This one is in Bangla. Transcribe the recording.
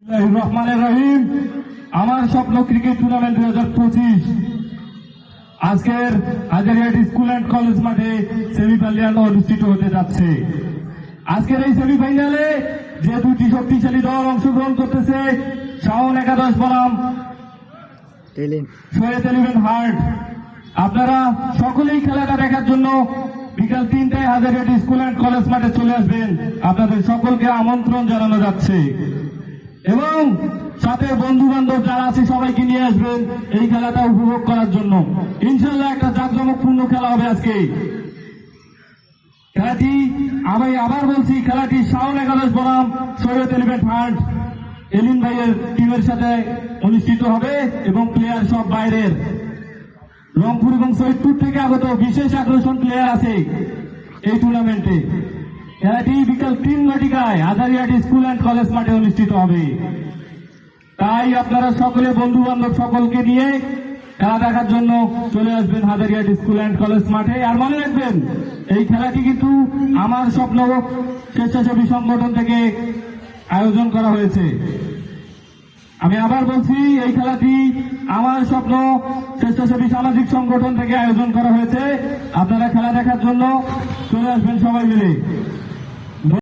রহমানের রহিম। আমার স্বপ্ন ক্রিকেট টুর্নামেন্ট 2025 আজকের হাজারিহাট স্কুল অ্যান্ড কলেজ মাঠে সেমিফাইনাল অনুষ্ঠিত হতে যাচ্ছে। আজকের এই সেমিফাইনালে যে দুটি শক্তিশালী দল অংশগ্রহণ করতেছে, শাওন একাদশ বনাম সৈয়দ এলিভেন হার্ট। আপনারা সকলেই খেলাটা দেখার জন্য বিকাল 3টায় হাজারিহাট স্কুল অ্যান্ড কলেজ মাঠে চলে আসবেন। আপনাদের সকলকে আমন্ত্রণ জানানো যাচ্ছে এবং সাথে বন্ধু বান্ধব যারা আছে সবাইকে নিয়ে আসবেন এই খেলাটা উপভোগ করার জন্য। ইনশাল্লাহ একটা জাঁকজমকপূর্ণ খেলা হবে আজকে। খেলাটি আমি আবার বলছি, খেলাটি শাওন একাদশ বনাম সৈয়দ এলিভেন হার্ট এলিন ভাইয়ের টিমের সাথে অনুষ্ঠিত হবে এবং প্লেয়ার সব বাইরের রংপুর এবং সৈয়দপুর থেকে আগত বিশেষ আকর্ষণ প্লেয়ার আছে এই টুর্নামেন্টে। খেলাটি বিকাল 3 ঘটিকায় হাজারিহাট স্কুল অ্যান্ড কলেজ মাঠে অনুষ্ঠিত হবে। তাই আপনারা সকলে বন্ধু বান্ধব সকলকে নিয়ে খেলা দেখার জন্য চলে আসবেন হাজারিহাট স্কুল অ্যান্ড কলেজ মাঠে। আর মনে রাখবেন, এই খেলাটি কিন্তু আমার স্বপ্ন স্বেচ্ছাসেবী সংগঠন থেকে আয়োজন করা হয়েছে। আমি আবার বলছি, এই খেলাটি আমার স্বপ্ন স্বেচ্ছাসেবী সামাজিক সংগঠন থেকে আয়োজন করা হয়েছে। আপনারা খেলা দেখার জন্য চলে আসবেন সবাই মিলে।